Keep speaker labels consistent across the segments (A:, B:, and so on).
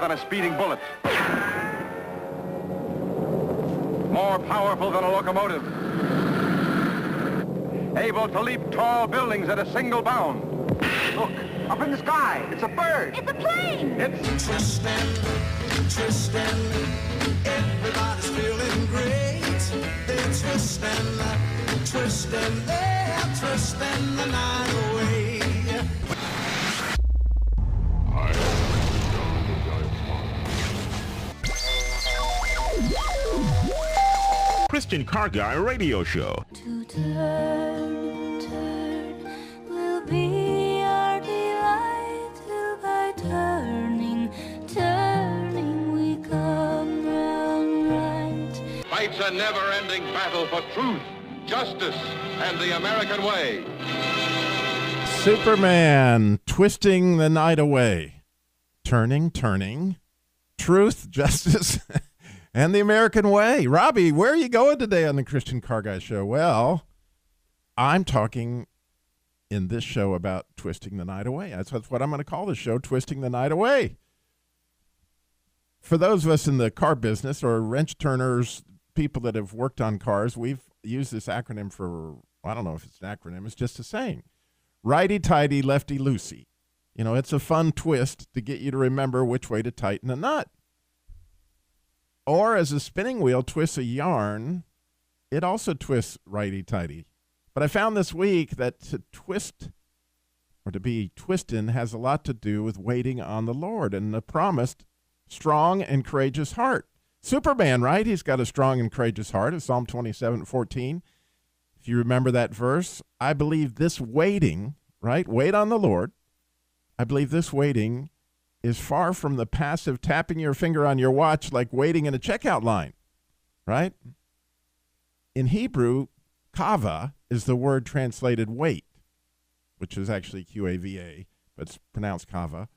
A: than a speeding bullet. More powerful than a locomotive. Able to leap tall buildings at a single bound. Look, up in the sky. It's a bird.
B: It's a plane.
A: It's
C: Twisten. Everybody's feeling great. They're twisting the night away.
D: Christian Car Guy Radio Show.
B: To turn will be our delight, till by turning we come round right.
A: Fights a never-ending battle for truth, justice, and the American way.
E: Superman, twisting the night away. Turning. Truth, justice, and the American way. Robbie, where are you going today on the Christian Car Guy Show? Well, I'm talking in this show about twisting the night away. That's what I'm going to call the show, Twisting the Night Away. For those of us in the car business or wrench turners, people that have worked on cars, we've used this acronym for, I don't know if it's an acronym, it's just a saying. Righty-tighty, lefty-loosey. You know, it's a fun twist to get you to remember which way to tighten a nut. Or as a spinning wheel twists a yarn, it also twists righty-tighty. But I found this week that to twist or to be twisting has a lot to do with waiting on the Lord and the promised strong and courageous heart. Superman, right? He's got a strong and courageous heart. It's Psalm 27:14. If you remember that verse, I believe this waiting, right? Wait on the Lord. I believe this waiting is far from the passive tapping your finger on your watch like waiting in a checkout line, right? In Hebrew, kava is the word translated wait, which is actually Q-A-V-A, but it's pronounced kava.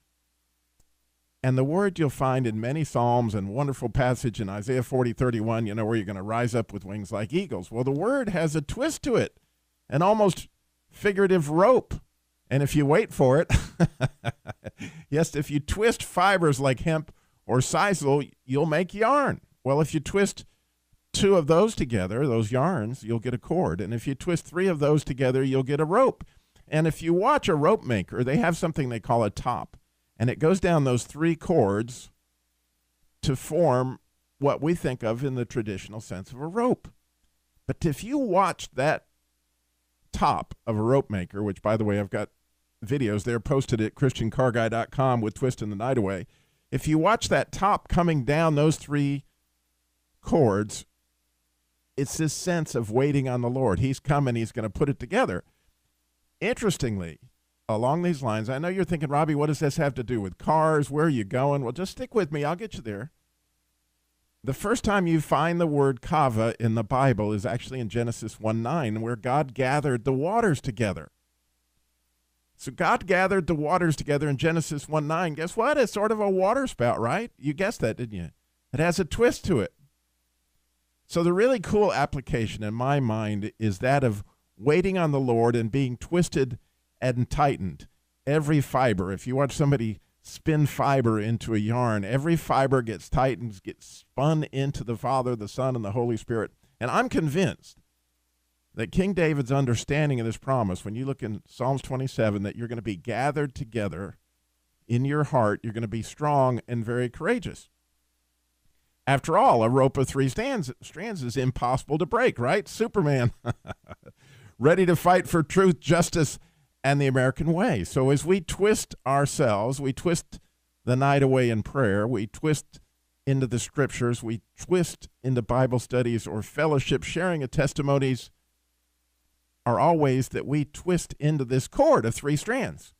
E: And the word you'll find in many Psalms and wonderful passage in Isaiah 40:31, you know, where you're going to rise up with wings like eagles. Well, the word has a twist to it, an almost figurative rope. And if you wait for it, yes, if you twist fibers like hemp or sisal, you'll make yarn. Well, if you twist two of those together, those yarns, you'll get a cord. And if you twist three of those together, you'll get a rope. And if you watch a rope maker, they have something they call a top. And it goes down those three cords to form what we think of in the traditional sense of a rope. But if you watch that top of a rope maker, which, by the way, I've got videos there posted at christiancarguy.com with Twisting the Night Away. If you watch that top coming down those three cords, it's this sense of waiting on the Lord. He's coming. He's going to put it together. Interestingly, along these lines, I know you're thinking, Robbie, what does this have to do with cars? Where are you going? Well, just stick with me. I'll get you there. The first time you find the word kava in the Bible is actually in Genesis 1:9, where God gathered the waters together. So God gathered the waters together in Genesis 1:9. Guess what? It's sort of a water spout, right? You guessed that, didn't you? It has a twist to it. So the really cool application in my mind is that of waiting on the Lord and being twisted and tightened. Every fiber, if you watch somebody spin fiber into a yarn, every fiber gets tightened, gets spun into the Father, the Son, and the Holy Spirit. And I'm convinced that King David's understanding of this promise, when you look in Psalms 27, that you're going to be gathered together in your heart, you're going to be strong and very courageous. After all, a rope of three strands is impossible to break, right? Superman, ready to fight for truth, justice, and the American way. So as we twist ourselves, we twist the night away in prayer, we twist into the scriptures, we twist into Bible studies or fellowship, sharing of testimonies, are all ways that we twist into this cord of three strands.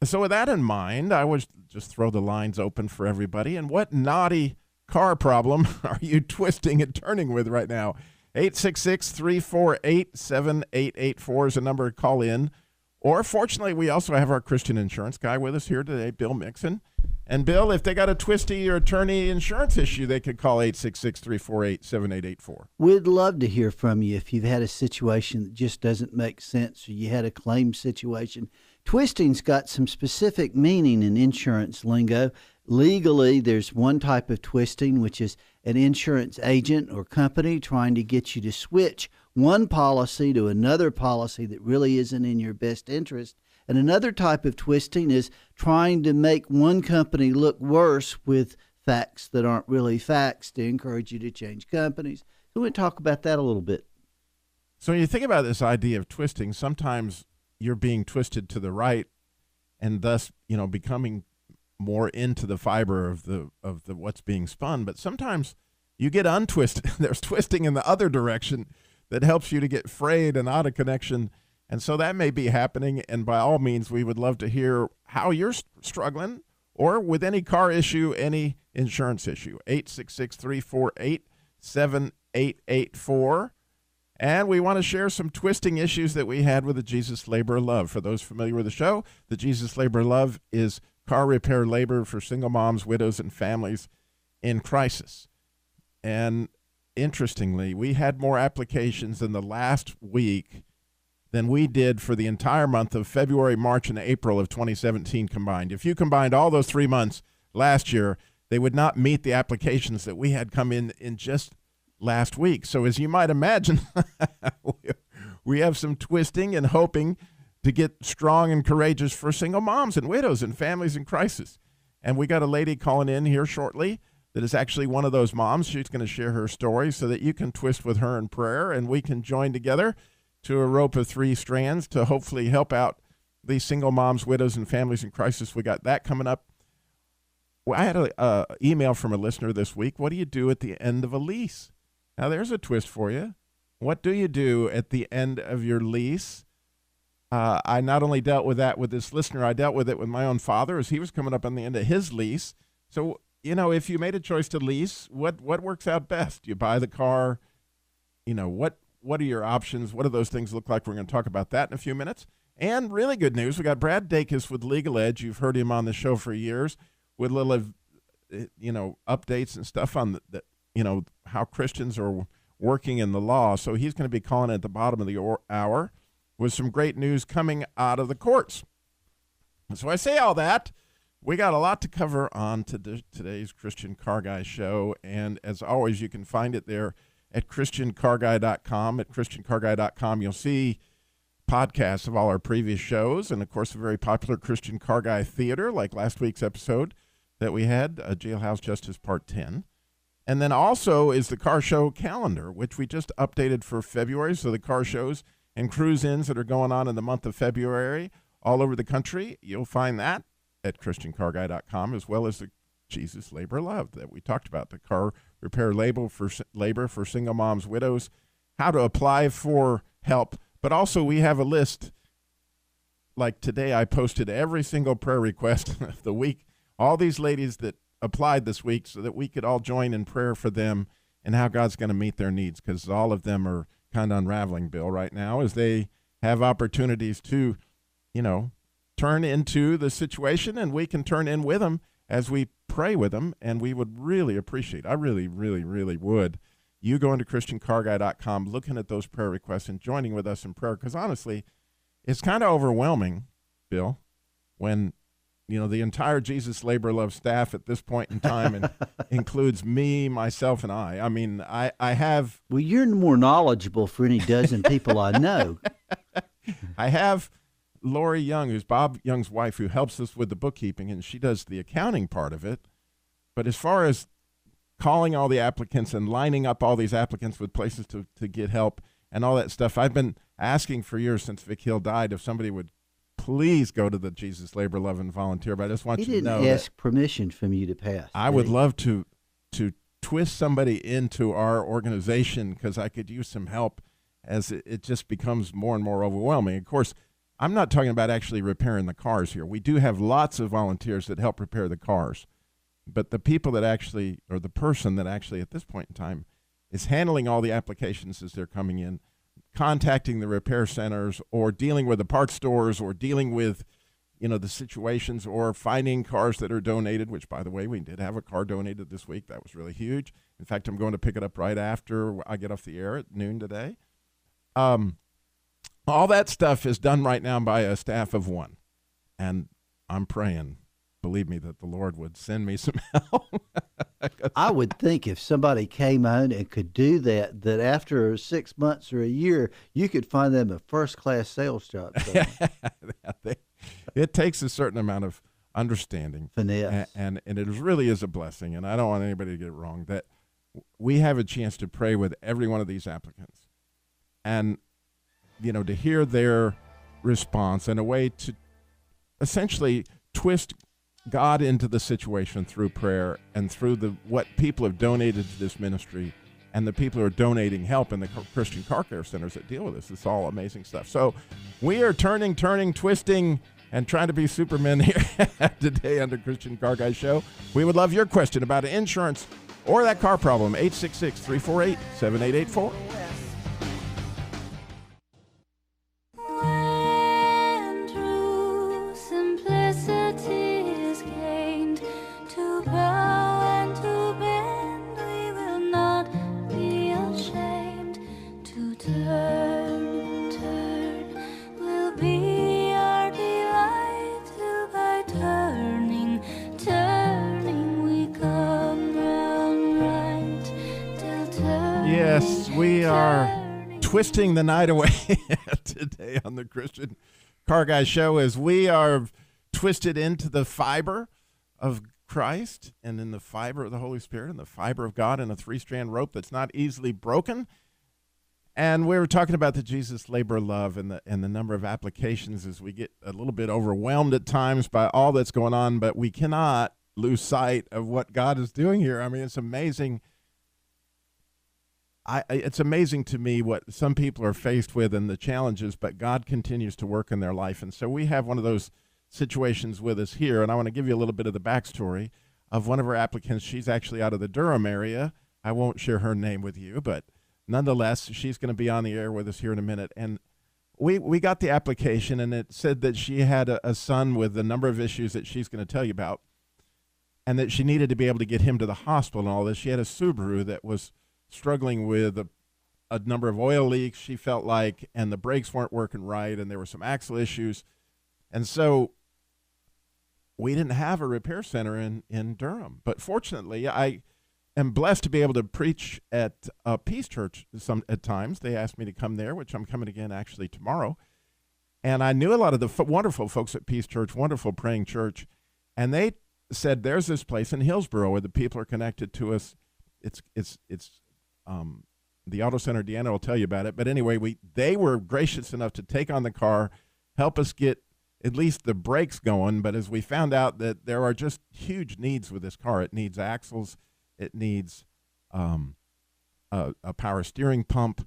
E: So with that in mind, I would just throw the lines open for everybody. And what naughty car problem are you twisting and turning with right now? 866-348-7884 is a number to call in. Or fortunately, we also have our Christian insurance guy with us here today, Bill Mixon. And Bill, if they got a twisty or attorney insurance issue, they could call 866-348-7884.
F: We'd love to hear from you if you've had a situation that just doesn't make sense or you had a claim situation. Twisting's got some specific meaning in insurance lingo. Legally, there's one type of twisting, which is an insurance agent or company trying to get you to switch one policy to another policy that really isn't in your best interest. And another type of twisting is trying to make one company look worse with facts that aren't really facts to encourage you to change companies. So we'll talk about that a little bit.
E: So when you think about this idea of twisting, sometimes you're being twisted to the right and thus, becoming more into the fiber of the what's being spun. But sometimes you get untwisted. There's twisting in the other direction that helps you to get frayed and out of connection. And so that may be happening. And by all means, we would love to hear how you're struggling or with any car issue, any insurance issue. 866-348-7884. And we want to share some twisting issues that we had with the Jesus Labor of Love. For those familiar with the show, the Jesus Labor of Love is car repair labor for single moms, widows, and families in crisis. And interestingly, we had more applications in the last week than we did for the entire month of February, March, and April of 2017 combined. If you combined all those 3 months last year, they would not meet the applications that we had come in just last week. So as you might imagine, we have some twisting and hoping to get strong and courageous for single moms and widows and families in crisis. And we got a lady calling in here shortly that is actually one of those moms. She's going to share her story so that you can twist with her in prayer and we can join together to a rope of 3 strands to hopefully help out these single moms, widows, and families in crisis. We got that coming up. Well, I had an email from a listener this week. What do you do at the end of a lease? Now, there's a twist for you. What do you do at the end of your lease? I not only dealt with that with this listener, I dealt with it with my own father as he was coming up on the end of his lease. So, if you made a choice to lease, what works out best? You buy the car, what are your options? What do those things look like? We're going to talk about that in a few minutes. And really good news, we got Brad Dacus with Legal Edge. You've heard him on the show for years with little, updates and stuff on the how Christians are working in the law. So he's going to be calling at the bottom of the hour with some great news coming out of the courts. So I say all that. We got a lot to cover on today's Christian Car Guy show. And as always, you can find it there at ChristianCarGuy.com. At ChristianCarGuy.com, you'll see podcasts of all our previous shows. And, of course, a very popular Christian Car Guy theater, like last week's episode that we had, Jailhouse Justice Part 10. And then also is the car show calendar, which we just updated for February. So the car shows and cruise-ins that are going on in the month of February all over the country, you'll find that at ChristianCarGuy.com, as well as the Jesus Labor of Love that we talked about, the car repair labor for single moms, widows, how to apply for help. But also we have a list. Like today, I posted every single prayer request of the week, all these ladies that applied this week so that we could all join in prayer for them and how God's going to meet their needs, because all of them are kind of unraveling, Bill, right now as they have opportunities to, turn into the situation, and we can turn in with them as we pray with them. And we would really appreciate, I really, really, really would, you going to ChristianCarGuy.com, looking at those prayer requests and joining with us in prayer, because honestly, it's kind of overwhelming, Bill, when the entire Jesus Labor Love staff at this point in time and includes me, myself, and I. I mean, I have...
F: Well, you're more knowledgeable for any dozen people I know.
E: I have Lori Young, who's Bob Young's wife, who helps us with the bookkeeping, and she does the accounting part of it. But as far as calling all the applicants and lining up all these applicants with places to get help and all that stuff, I've been asking for years since Vic Hill died if somebody would please go to the Jesus Labor Love and volunteer. But I just want you to know
F: he didn't ask permission from you to pass.
E: I would love to twist somebody into our organization, because I could use some help as it just becomes more and more overwhelming. Of course, I'm not talking about actually repairing the cars here. We do have lots of volunteers that help repair the cars. But the people that actually, or the person that actually at this point in time is handling all the applications as they're coming in, contacting the repair centers, or dealing with the parts stores, or dealing with, the situations, or finding cars that are donated, which, by the way, we did have a car donated this week. That was really huge. In fact, I'm going to pick it up right after I get off the air at noon today. All that stuff is done right now by a staff of one. And I'm praying, believe me, that the Lord would send me some help.
F: I would think if somebody came on and could do that, that after 6 months or a year, you could find them a first-class sales job somewhere.
E: It takes a certain amount of understanding.
F: Finesse.
E: And it really is a blessing, and I don't want anybody to get it wrong, that we have a chance to pray with every one of these applicants. And, to hear their response and a way to essentially twist God into the situation through prayer and through what people have donated to this ministry and the people who are donating help in the Christian car care centers that deal with this. It's all amazing stuff. So we are turning, twisting, and trying to be supermen here today on the Christian Car Guy Show. We would love your question about insurance or that car problem. 866-348-7884.
B: When true simplicity is gained, to bow and to bend, we will not be ashamed. To turn will be our delight, till by turning we come round right, till turning.
E: Yes, we are twisting the night away today on the Christian Car Guy Show as we are twisted into the fiber of Christ and in the fiber of the Holy Spirit and the fiber of God in a 3-strand rope that's not easily broken. And we were talking about the Jesus labor love and the number of applications as we get a little bit overwhelmed at times by all that's going on, but we cannot lose sight of what God is doing here. I mean, it's amazing. It's amazing to me what some people are faced with and the challenges, but God continues to work in their life. And so we have one of those situations with us here, and I want to give you a little bit of the backstory of one of our applicants. She's actually out of the Durham area. I won't share her name with you, but nonetheless, she's going to be on the air with us here in a minute. And we got the application, and it said that she had a son with a number of issues that she's going to tell you about, and that she needed to be able to get him to the hospital and all this. She had a Subaru that was struggling with a number of oil leaks, she felt like, and the brakes weren't working right, and there were some axle issues. And so we didn't have a repair center in Durham. But fortunately, I am blessed to be able to preach at Peace Church at times. They asked me to come there, which I'm coming again actually tomorrow. And I knew a lot of the wonderful folks at Peace Church, wonderful praying church, and they said, there's this place in Hillsboro where the people are connected to us. It's the auto center. Deanna will tell you about it. But anyway, they were gracious enough to take on the car, help us get at least the brakes going. But as we found out that there are just huge needs with this car, it needs axles, it needs a power steering pump,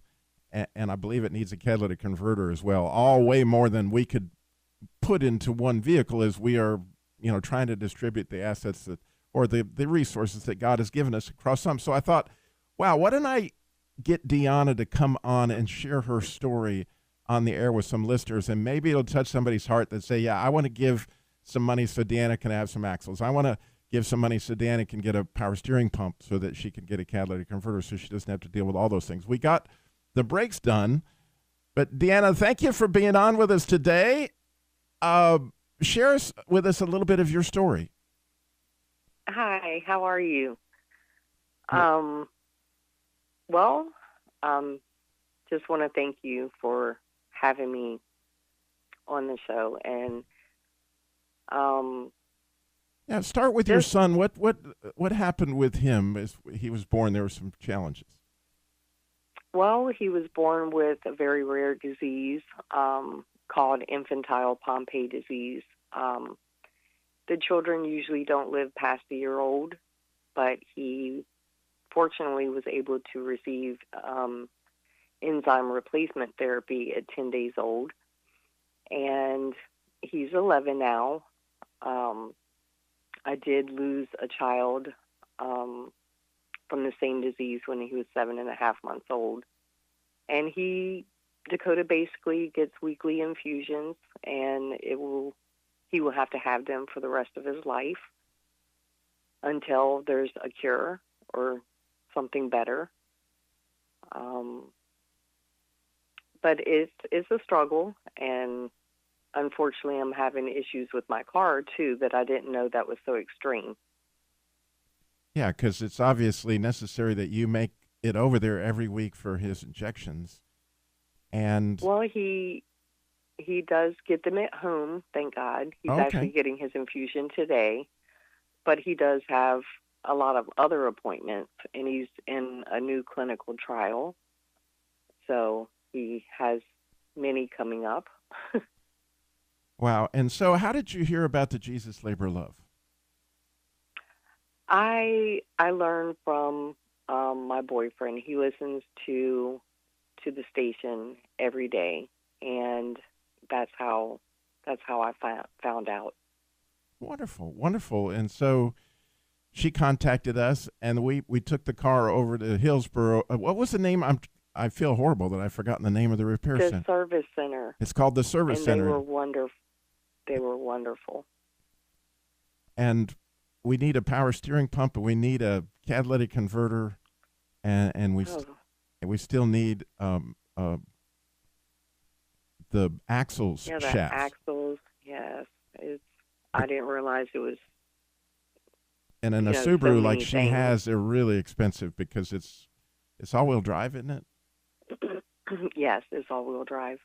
E: and I believe it needs a catalytic converter as well. All way more than we could put into one vehicle as we are, trying to distribute the assets or the resources that God has given us across some. So I thought, wow, why don't I get Deanna to come on and share her story on the air with some listeners, and maybe it'll touch somebody's heart that say, yeah, I want to give some money so Deanna can have some axles. I want to give some money so Deanna can get a power steering pump so that she can get a catalytic converter so she doesn't have to deal with all those things. We got the brakes done, but Deanna, thank you for being on with us today. Share with us a little bit of your story.
G: Hi, how are you? Just want to thank you for having me on the show. And
E: start with your son. What happened with him as he was born? There were some challenges.
G: Well, he was born with a very rare disease called infantile Pompe disease. The children usually don't live past a year old, but he fortunately was able to receive enzyme replacement therapy at 10 days old. And he's 11 now. I did lose a child from the same disease when he was 7.5 months old. And Dakota basically gets weekly infusions, and he will have to have them for the rest of his life until there's a cure or something better. But it's a struggle, and unfortunately, I'm having issues with my car, too, that I didn't know that was so extreme.
E: Yeah, because it's obviously necessary that you make it over there every week for his injections. And
G: Well, he does get them at home, thank God. He's
E: Okay.
G: actually getting his infusion today. But he does have a lot of other appointments, and he's in a new clinical trial. So he has many coming up.
E: wow. And so how did you hear about the Jesus Labor Love?
G: I learned from my boyfriend. He listens to the station every day, and that's how I found out.
E: Wonderful, wonderful. And so she contacted us, and we took the car over to Hillsboro. What was the name? I feel horrible that I've forgotten the name of the repair
G: The
E: center.
G: service center.
E: It's called the Service
G: And
E: Center.
G: they were wonderful. They were wonderful.
E: And we need a power steering pump, and we need a catalytic converter, and we still need the axles
G: Yeah, the
E: shafts.
G: axles. Yes, I didn't realize it was.
E: And in a
G: so
E: Subaru like
G: many
E: she
G: things.
E: has, they're really expensive because it's all-wheel drive, isn't it?
G: Yes, it's all-wheel drive.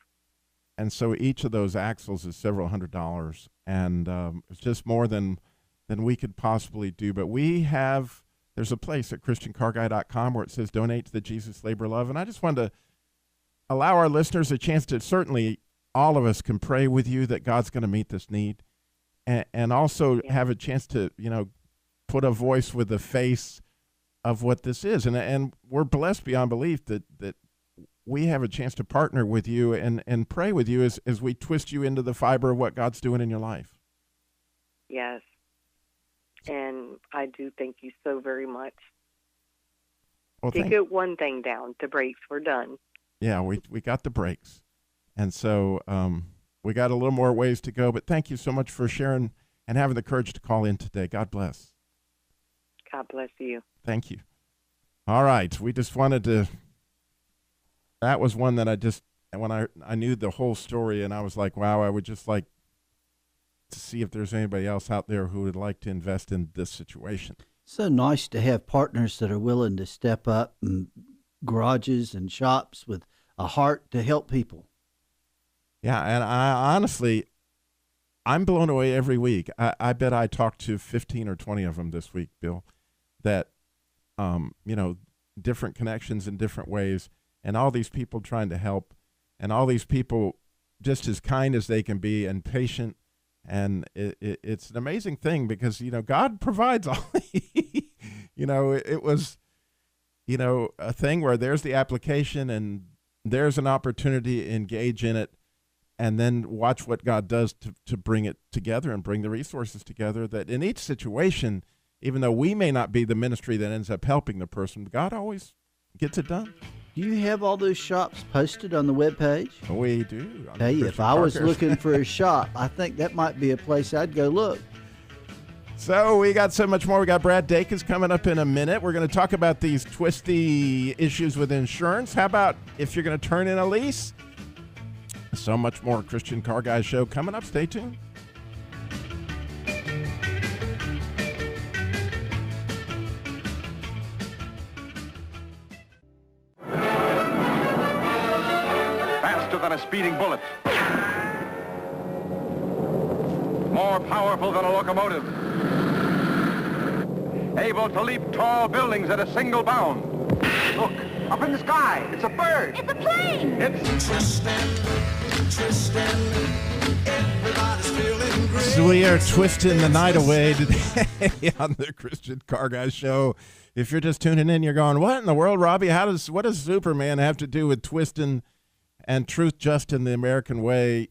E: And so each of those axles is several $100s, and it's just more than we could possibly do. But there's a place at ChristianCarGuy.com where it says donate to the Jesus Labor Love. And I just wanted to allow our listeners a chance to, certainly all of us can pray with you that God's going to meet this need, and also have a chance to, put a voice with the face of what this is. And we're blessed beyond belief that we have a chance to partner with you and pray with you as we twist you into the fiber of what God's doing in your life.
G: Yes. And I do thank you so very much.
E: Well,
G: To get one thing down, the brakes were done.
E: Yeah, we got the brakes. And so we got a little more ways to go. But thank you so much for sharing and having the courage to call in today. God bless.
G: God bless you.
E: Thank you. All right. We just wanted to, that was one that when I knew the whole story, and I was like, wow, I would just like to see if there's anybody else out there who would like to invest in this situation.
F: So nice to have partners that are willing to step up in garages and shops with a heart to help people.
E: Yeah, and I honestly, I'm blown away every week. I bet I talked to 15 or 20 of them this week, Bill, that, different connections in different ways, and all these people trying to help, and all these people just as kind as they can be and patient. And it's an amazing thing because, God provides all. It was, a thing where there's the application and there's an opportunity to engage in it, and then watch what God does to bring it together and bring the resources together, that in each situation, even though we may not be the ministry that ends up helping the person, God always gets it done.
F: Do you have all those shops posted on the webpage?
E: We do.
F: Hey, if I was looking for a shop, I think that might be a place I'd go look.
E: So we got so much more. We got Brad Dacus coming up in a minute. We're going to talk about these twisty issues with insurance. How about if you're going to turn in a lease? So much more. Christian Car Guy Show coming up. Stay tuned.
A: Faster than a speeding bullet. More powerful than a locomotive. Able to leap tall buildings at a single bound. Look, up in the sky. It's a bird.
B: It's a plane!
A: It's
C: Twisten, everybody's feeling great.
E: So we are twisting the night away today on the Christian Car Guy Show. If you're just tuning in, you're going, what in the world, Robbie? What does Superman have to do with twisting and truth, justice in the American way?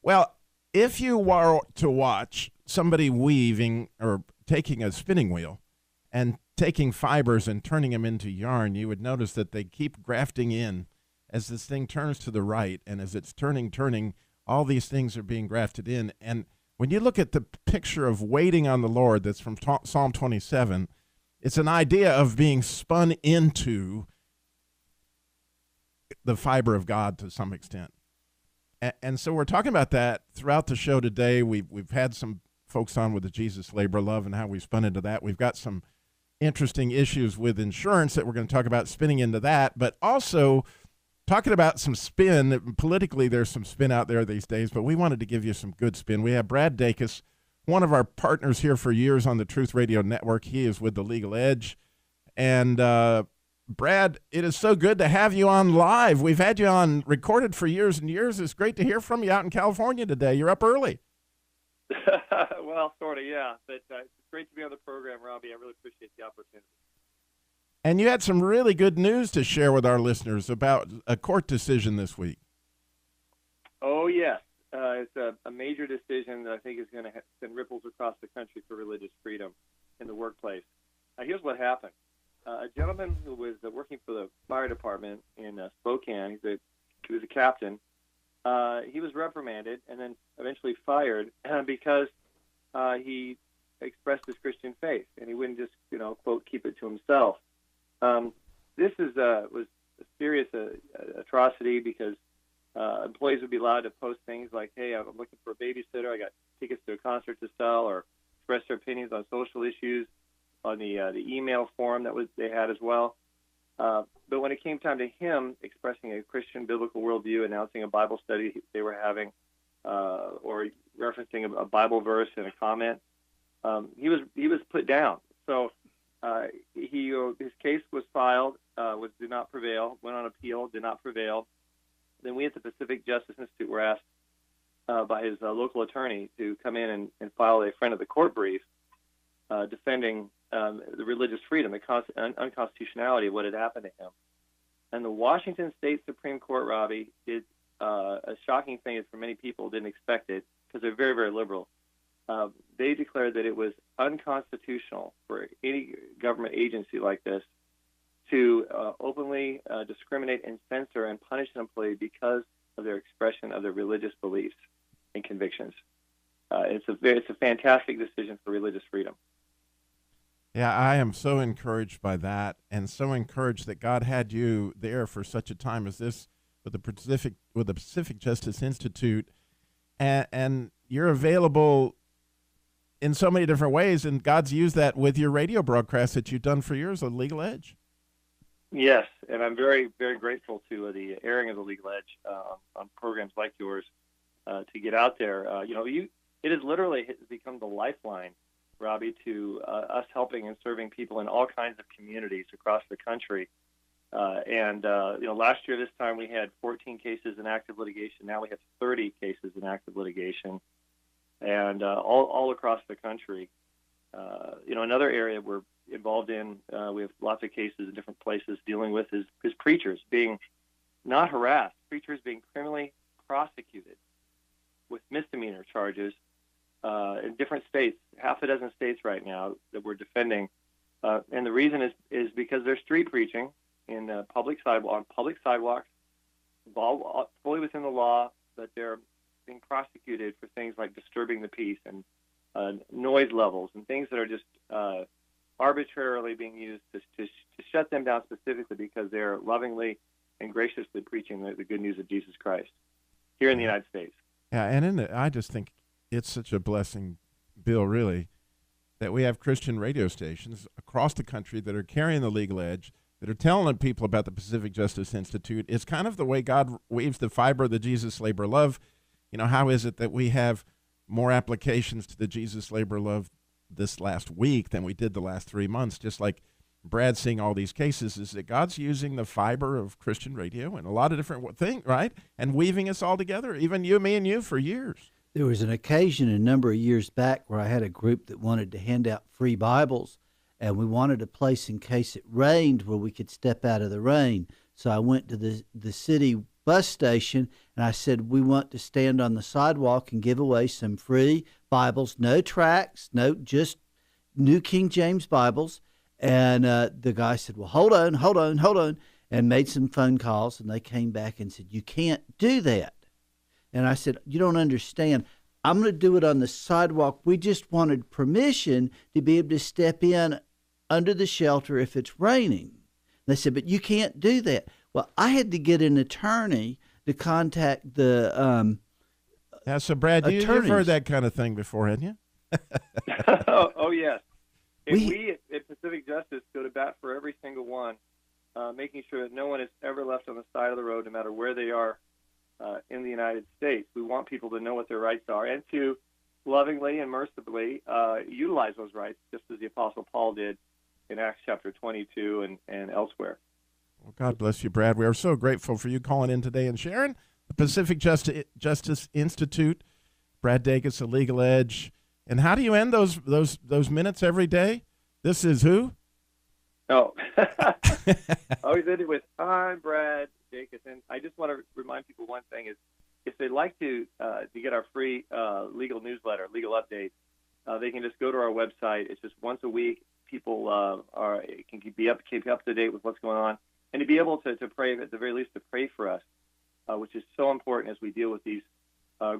E: Well, if you were to watch somebody weaving or taking a spinning wheel and taking fibers and turning them into yarn, you would notice that they keep grafting in as this thing turns to the right, and as it's turning, all these things are being grafted in. And when you look at the picture of waiting on the Lord that's from Psalm 27, it's an idea of being spun into the fiber of God to some extent. And so we're talking about that throughout the show today. We've had some folks on with the Jesus Labor Love and how we spun into that. We've got some interesting issues with insurance that we're going to talk about, spinning into that, but also talking about some spin. Politically, there's some spin out there these days, but we wanted to give you some good spin. We have Brad Dacus, one of our partners here for years on the Truth Radio Network. He is with the Legal Edge. And Brad, it is so good to have you on live. We've had you on recorded for years and years. It's great to hear from you out in California today. You're up early.
H: Well, sort of, yeah. But it's great to be on the program, Robbie. I really appreciate the opportunity.
E: And you had some really good news to share with our listeners about a court decision this week.
H: Oh, yes. It's a major decision that I think is going to send ripples across the country for religious freedom in the workplace. Here's what happened. A gentleman who was working for the fire department in Spokane, he was a captain. He was reprimanded and then eventually fired because he expressed his Christian faith, and he wouldn't just, quote, keep it to himself. This was a serious atrocity because employees would be allowed to post things like, hey, I'm looking for a babysitter, I got tickets to a concert to sell, or express their opinions on social issues on the email forum that they had as well. But when it came time to him expressing a Christian biblical worldview, announcing a Bible study they were having, or referencing a Bible verse in a comment, he was put down. So his case was filed, did not prevail, went on appeal, did not prevail. Then we at the Pacific Justice Institute were asked by his local attorney to come in and file a friend of the court brief defending the religious freedom, the unconstitutionality of what had happened to him. And the Washington State Supreme Court, Robbie, did a shocking thing that for many people didn't expect it, because they're very, very liberal. They declared that it was unconstitutional for any government agency like this to openly discriminate and censor and punish an employee because of their expression of their religious beliefs and convictions. It's a fantastic decision for religious freedom.
E: Yeah, I am so encouraged by that, and so encouraged that God had you there for such a time as this with the Pacific Justice Institute, and you're available in so many different ways, and God's used that with your radio broadcast that you've done for years on Legal Edge. Yes,
H: and I'm very, very grateful to the airing of the Legal Edge on programs like yours to get out there. It has literally become the lifeline, Robbie, to us helping and serving people in all kinds of communities across the country. Last year this time we had 14 cases in active litigation. Now we have 30 cases in active litigation, and all across the country. Another area we're involved in, we have lots of cases in different places dealing with is preachers being not harassed, preachers being criminally prosecuted with misdemeanor charges in different states, half a dozen states right now that we're defending. And the reason is because they're street preaching on public sidewalks, fully within the law, but they're being prosecuted for things like disturbing the peace and noise levels and things that are just arbitrarily being used to shut them down specifically because they're lovingly and graciously preaching the good news of Jesus Christ here in the United States.
E: Yeah, and I just think it's such a blessing, Bill, really, that we have Christian radio stations across the country that are carrying the Legal Edge, that are telling people about the Pacific Justice Institute. It's kind of the way God weaves the fiber of the Jesus Labor Love. How is it that we have more applications to the Jesus Labor Love this last week than we did the last 3 months? Just like Brad seeing all these cases, is that God's using the fiber of Christian radio and a lot of different things, right? And weaving us all together, even you, me, and you for years.
F: There was an occasion a number of years back where I had a group that wanted to hand out free Bibles, and we wanted a place in case it rained where we could step out of the rain. So I went to the city bus station, and I said, we want to stand on the sidewalk and give away some free Bibles, no tracts, just New King James Bibles. And the guy said, well, hold on, and made some phone calls, and they came back and said, you can't do that. And I said, you don't understand. I'm going to do it on the sidewalk. We just wanted permission to be able to step in under the shelter if it's raining. They said, but you can't do that. Well, I had to get an attorney to contact the
E: Yeah, so Brad, you've
F: attorneys.
E: heard that kind of thing before, hadn't you?
H: Oh, yes. And
F: We-
H: we at Pacific Justice go to bat for every single one, making sure that no one is ever left on the side of the road, no matter where they are in the United States. We want people to know what their rights are and to lovingly and mercifully utilize those rights, just as the Apostle Paul did in Acts chapter 22 and elsewhere.
E: Well, God bless you, Brad. We are so grateful for you calling in today and sharing. The Pacific Justice Institute, Brad Dacus, The Legal Edge. And how do you end those minutes every day? This is who?
H: Oh, I always end it with, I'm Brad Dacus. And I just want to remind people one thing is, if they'd like to get our free legal newsletter, legal updates, they can just go to our website. It's just once a week. People can keep up to date with what's going on, and to be able to pray, at the very least, to pray for us, which is so important as we deal with these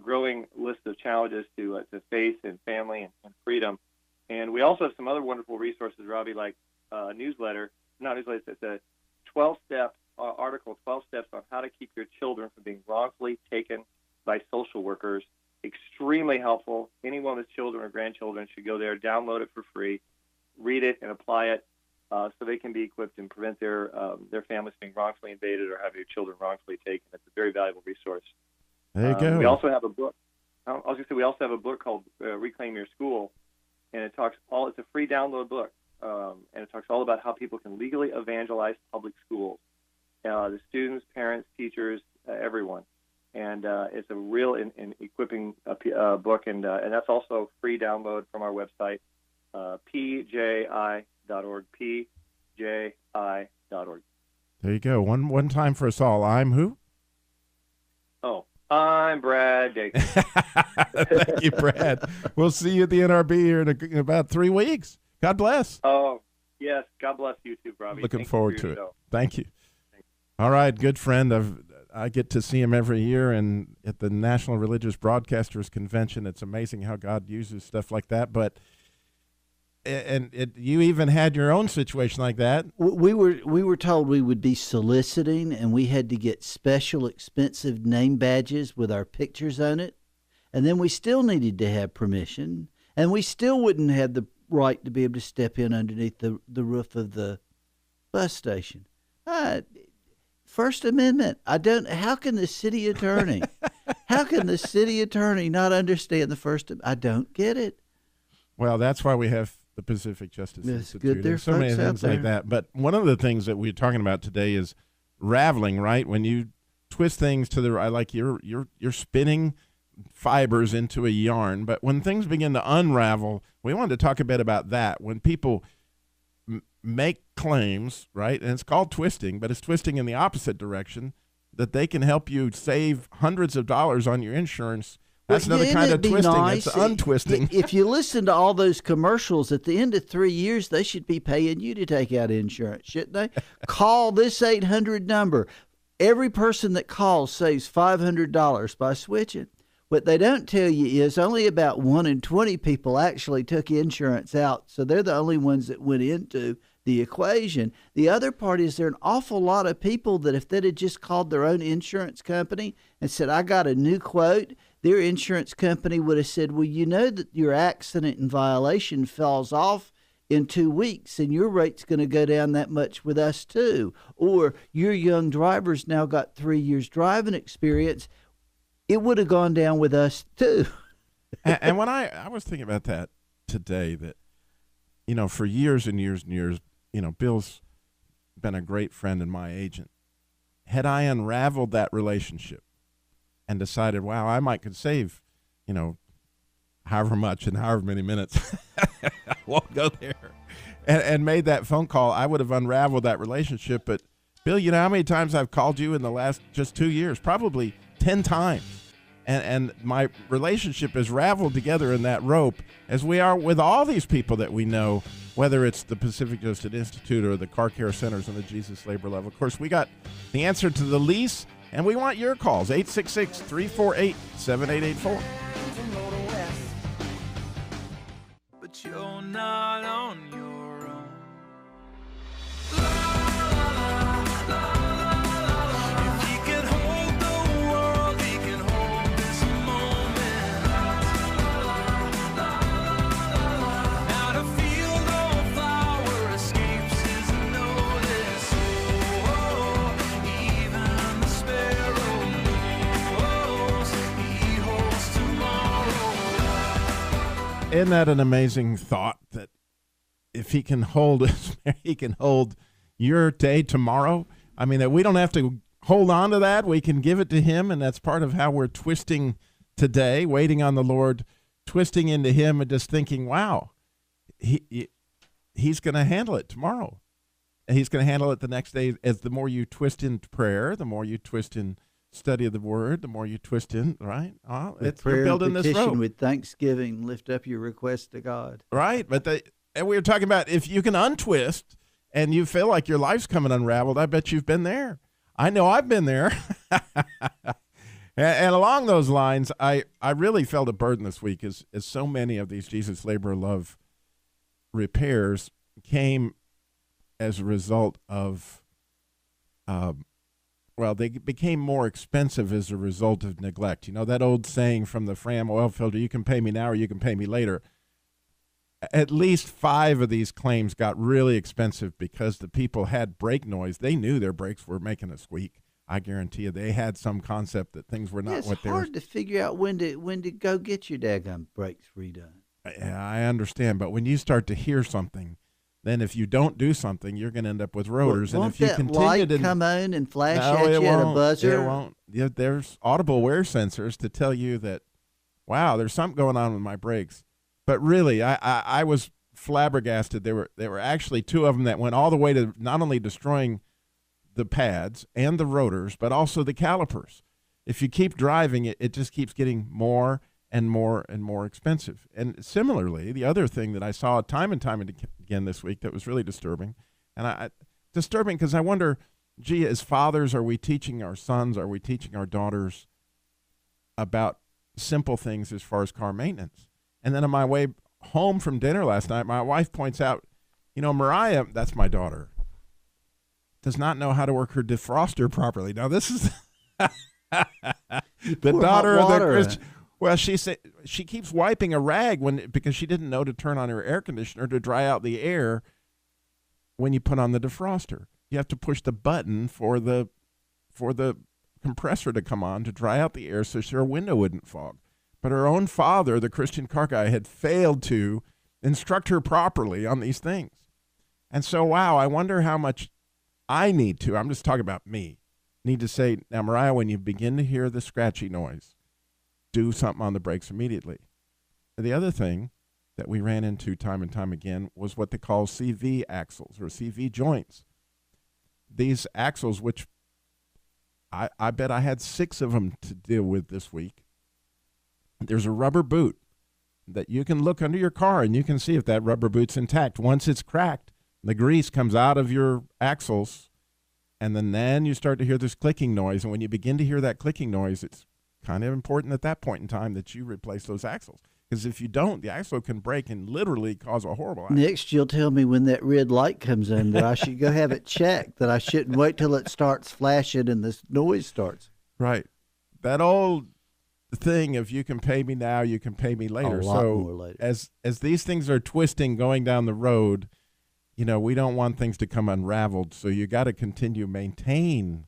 H: growing list of challenges to faith and family and freedom. And we also have some other wonderful resources, Robbie, like a newsletter. Not newsletter, it's a 12-step article, 12 steps on how to keep your children from being wrongfully taken by social workers. Extremely helpful. Anyone with children or grandchildren should go there, download it for free, read it, and apply it so they can be equipped and prevent their families being wrongfully invaded or have their children wrongfully taken. It's a very valuable resource.
E: There you go.
H: We also have a book. I was going to say we also have a book called Reclaim Your School, and it's a free download book, and it talks all about how people can legally evangelize public schools, the students, parents, teachers, everyone. And it's a real equipping book, and that's also free download from our website, pji.org, pji.org.
E: There you go. One time for us all. I'm who?
H: Oh, I'm Brad Dacus.
E: Thank you, Brad. We'll see you at the NRB here in about 3 weeks. God bless.
H: Oh, yes. God bless you too, Robbie.
E: Looking
H: Thank you
E: forward
H: for
E: to
H: your
E: it.
H: show.
E: Thank you. All right, good friend. I get to see him every year, and at the National Religious Broadcasters Convention, it's amazing how God uses stuff like that. But you even had your own situation like that.
F: We were told we would be soliciting, and we had to get special expensive name badges with our pictures on it, and then we still needed to have permission, and we still wouldn't have the right to be able to step in underneath the roof of the bus station. First Amendment. How can the city attorney not understand the First Amendment? I don't get it.
E: Well, that's why we have the Pacific Justice
F: It's
E: Institute.
F: good there
E: There's so many
F: folks out
E: things like
F: there.
E: that. But one of the things that we're talking about today is raveling, right? When you twist things to the right, like you're spinning fibers into a yarn. But when things begin to unravel, we wanted to talk a bit about that. When people make claims, right, and it's called twisting, but it's twisting in the opposite direction, that they can help you save hundreds of dollars on your insurance. That's another
F: Wouldn't
E: kind
F: it
E: of
F: be
E: twisting.
F: nice?
E: It's untwisting.
F: If you listen to all those commercials, at the end of 3 years, they should be paying you to take out insurance, shouldn't they? Call this 800 number. Every person that calls saves $500 by switching. What they don't tell you is only about 1 in 20 people actually took insurance out, so they're the only ones that went into the equation. The other part is there are an awful lot of people that if they'd have just called their own insurance company and said, I got a new quote, their insurance company would have said, well, you know that your accident and violation falls off in 2 weeks and your rate's going to go down that much with us too. Or your young driver's now got 3 years driving experience. It would have gone down with us too.
E: And when I was thinking about that today, that, for years and years and years, Bill's been a great friend and my agent. Had I unraveled that relationship and decided, wow, I could save, however much in however many minutes, I won't go there, and made that phone call, I would have unraveled that relationship. But Bill, you know how many times I've called you in the last just 2 years? Probably 10 times. And my relationship is raveled together in that rope, as we are with all these people that we know, whether it's the Pacific Justice Institute or the car care centers and the Jesus Labor Love. Of course, we got the answer to the lease, and we want your calls, 866-348-7884.
C: But you're not on your own. If you can hold the
E: Isn't that an amazing thought that if he can hold us, he can hold your day tomorrow? I mean, that we don't have to hold on to that. We can give it to him, and that's part of how we're twisting today, waiting on the Lord, twisting into him and just thinking, wow, he's going to handle it tomorrow. And he's going to handle it the next day. As the more you twist in prayer, the more you twist in study of the word, the more you twist in, right? You're building this road.
F: With thanksgiving, lift up your request to God.
E: Right, and we were talking about if you can untwist and you feel like your life's coming unraveled, I bet you've been there. I know I've been there. and along those lines, I really felt a burden this week as so many of these Jesus Labor of Love repairs came as a result of they became more expensive as a result of neglect. You know, that old saying from the Fram oil filter, you can pay me now or you can pay me later. At least 5 of these claims got really expensive because the people had brake noise. They knew their brakes were making a squeak. I guarantee you they had some concept that things were not what they were.
F: It's hard to figure out when to go get your daggum brakes redone.
E: I understand, but when you start to hear something, then if you don't do something, you're going to end up with rotors.
F: Well,
E: and if you continue
F: light
E: to
F: come on and flash at you at a buzzer?
E: It won't. Yeah, there's audible wear sensors to tell you that, wow, there's something going on with my brakes. But really, I was flabbergasted. There were actually 2 of them that went all the way to not only destroying the pads and the rotors, but also the calipers. If you keep driving it, it just keeps getting more and more and more expensive. And similarly, the other thing that I saw time and time again this week that was really disturbing, and disturbing because I wonder, gee, as fathers, are we teaching our sons, are we teaching our daughters about simple things as far as car maintenance? And then on my way home from dinner last night, my wife points out, you know, Mariah, that's my daughter, does not know how to work her defroster properly. Now, this is the daughter of the Christian. Well, she keeps wiping a rag because she didn't know to turn on her air conditioner to dry out the air when you put on the defroster. You have to push the button for the compressor to come on to dry out the air so her window wouldn't fog. But her own father, the Christian car guy, had failed to instruct her properly on these things. And so, wow, I wonder how much I need to, I'm just talking about me, need to say, now, Mariah, when you begin to hear the scratchy noise, do something on the brakes immediately. And the other thing that we ran into time and time again was what they call CV axles or CV joints. These axles, which I bet I had 6 of them to deal with this week. There's a rubber boot that you can look under your car and you can see if that rubber boot's intact. Once it's cracked, the grease comes out of your axles, and then you start to hear this clicking noise. And when you begin to hear that clicking noise, it's kind of important at that point in time that you replace those axles. Because if you don't, the axle can break and literally cause a horrible accident.
F: Next, you'll tell me when that red light comes on that I should go have it checked, that I shouldn't wait till it starts flashing and this noise starts.
E: Right. That old thing of you can pay me now, you can pay me later.
F: A lot more later.
E: As these things are twisting going down the road, you know, we don't want things to come unraveled. So you got to continue maintain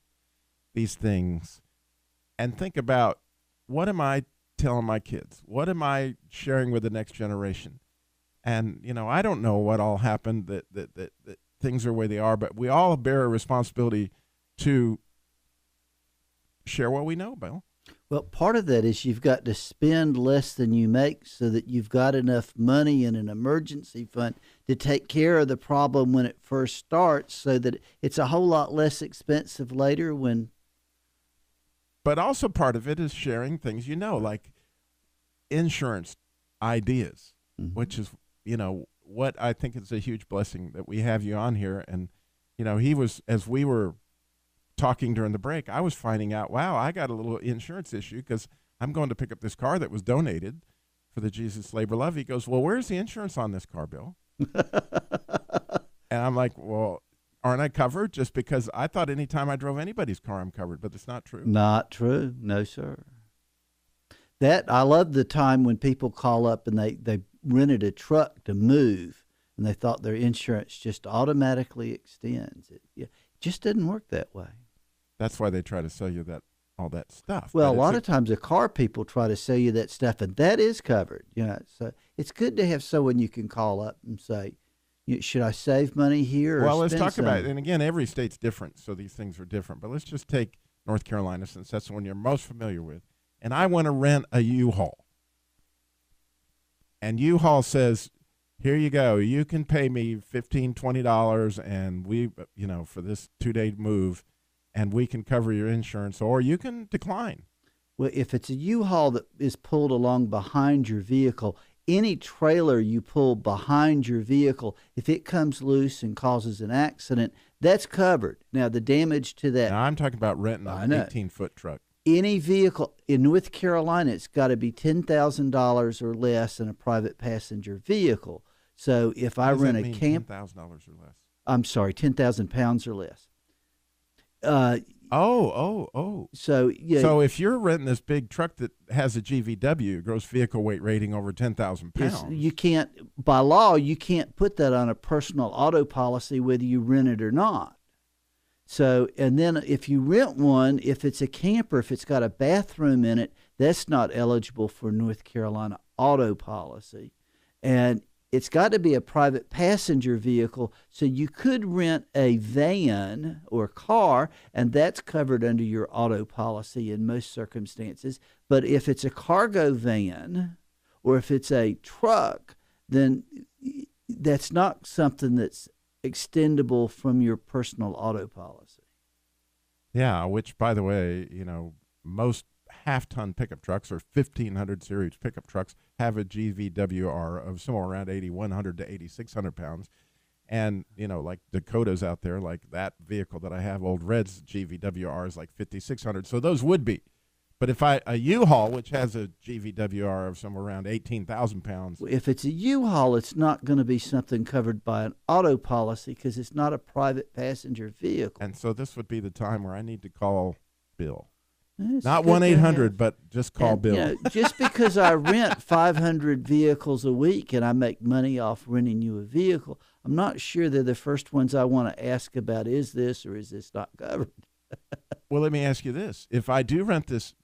E: these things and think about, what am I telling my kids? What am I sharing with the next generation? And, you know, I don't know what all happened that things are where they are, but we all bear a responsibility to share what we know, Bill.
F: Well, part of that is you've got to spend less than you make so that you've got enough money in an emergency fund to take care of the problem when it first starts, so that it's a whole lot less expensive later when.
E: But also part of it is sharing things, you know, like insurance ideas, which is, you know, what I think is a huge blessing that we have you on here. And, you know, as we were talking during the break, I was finding out, wow, I got a little insurance issue because I'm going to pick up this car that was donated for the Jesus Labor Love. He goes, well, where's the insurance on this car, Bill? And I'm like, well, aren't I covered? Just because I thought anytime I drove anybody's car, I'm covered, but it's not true.
F: Not true. No, sir. I love the time when people call up and they rented a truck to move and they thought their insurance just automatically extends. It just doesn't work that way.
E: That's why they try to sell you all that stuff.
F: Well, a lot of times the car people try to sell you that stuff, and that is covered. You know, so it's good to have someone you can call up and say, should I save money here or
E: well, let's talk
F: spend
E: about it.
F: some?
E: And again, every state's different, so these things are different. But let's just take North Carolina, since that's the one you're most familiar with. And I want to rent a U-Haul. And U-Haul says, here you go. You can pay me $15, $20, and we, for this 2-day move, and we can cover your insurance, or you can decline.
F: Well, if it's a U-Haul that is pulled along behind your vehicle, any trailer you pull behind your vehicle, if it comes loose and causes an accident, that's covered. Now, the damage to that...
E: Now, I'm talking about renting an 18-foot truck.
F: Any vehicle in North Carolina, it's got to be $10,000 or less in a private passenger vehicle. So if I rent a camp...
E: $10,000 or less.
F: I'm sorry, 10,000 pounds or less. So yeah.
E: So if you're renting this big truck that has a GVW, gross vehicle weight rating, over 10,000 pounds,
F: you can't, by law, you can't put that on a personal auto policy whether you rent it or not. So, and then if you rent one, if it's a camper, if it's got a bathroom in it, that's not eligible for North Carolina auto policy. And it's got to be a private passenger vehicle, so you could rent a van or car, and that's covered under your auto policy in most circumstances. But if it's a cargo van or if it's a truck, then that's not something that's extendable from your personal auto policy.
E: Yeah, which, by the way, most half-ton pickup trucks or 1,500 series pickup trucks have a GVWR of somewhere around 8,100 to 8,600 pounds. And, like Dakota's out there, like that vehicle that I have, Old Red's GVWR is like 5,600. So those would be. But if a U-Haul, which has a GVWR of somewhere around 18,000 pounds.
F: If it's a U-Haul, it's not going to be something covered by an auto policy because it's not a private passenger vehicle.
E: And so this would be the time where I need to call Bill.
F: It's
E: not
F: good to
E: 1-800,
F: have.
E: but just call Bill.
F: Just because I rent 500 vehicles a week and I make money off renting you a vehicle, I'm not sure they're the first ones I want to ask about, is this or is this not covered?
E: Well, let me ask you this. If I do rent this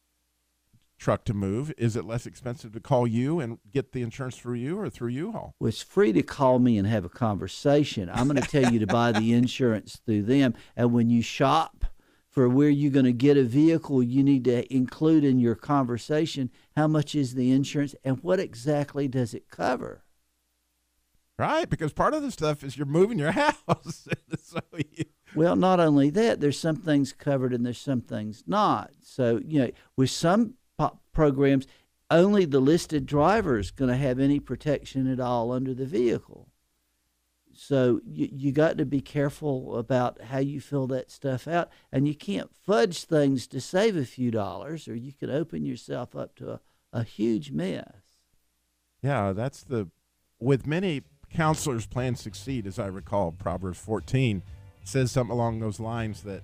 E: truck to move, is it less expensive to call you and get the insurance through you or through U-Haul?
F: Well, it's free to call me and have a conversation. I'm going to tell you to buy the insurance through them. And when you shop for where you're going to get a vehicle, you need to include in your conversation how much is the insurance and what exactly does it cover.
E: Right, because part of the stuff is you're moving your house.
F: Well, not only that, there's some things covered and there's some things not. So, with some programs, only the listed driver is going to have any protection at all under the vehicle. So you got to be careful about how you fill that stuff out, and you can't fudge things to save a few dollars, or you can open yourself up to a huge mess.
E: Yeah, with many counselors' plans succeed, as I recall. Proverbs 14 says something along those lines that,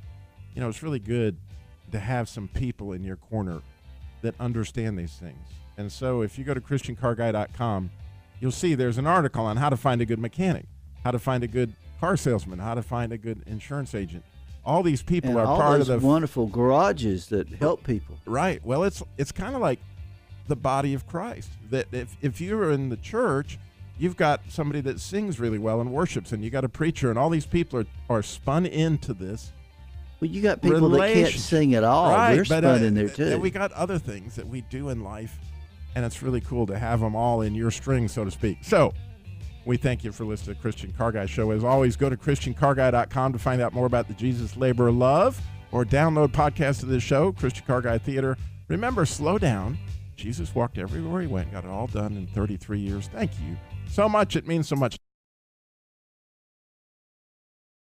E: it's really good to have some people in your corner that understand these things. And so if you go to ChristianCarGuy.com, you'll see there's an article on how to find a good mechanic, how to find a good car salesman, how to find a good insurance agent. All these people
F: and
E: are
F: all
E: part
F: those
E: of the
F: wonderful garages that help people.
E: Right. Well, it's kind of like the body of Christ. That if you're in the church, you've got somebody that sings really well and worships, and you got a preacher, and all these people are spun into this.
F: Well, you got people that can't sing at all.
E: Right,
F: They're spun in there too.
E: And we got other things that we do in life, and it's really cool to have them all in your string, so to speak. So we thank you for listening to the Christian Car Guy Show. As always, go to ChristianCarGuy.com to find out more about the Jesus Labor of Love, or download podcasts of this show, Christian Car Guy Theater. Remember, slow down. Jesus walked everywhere he went, got it all done in 33 years. Thank you so much. It means so much.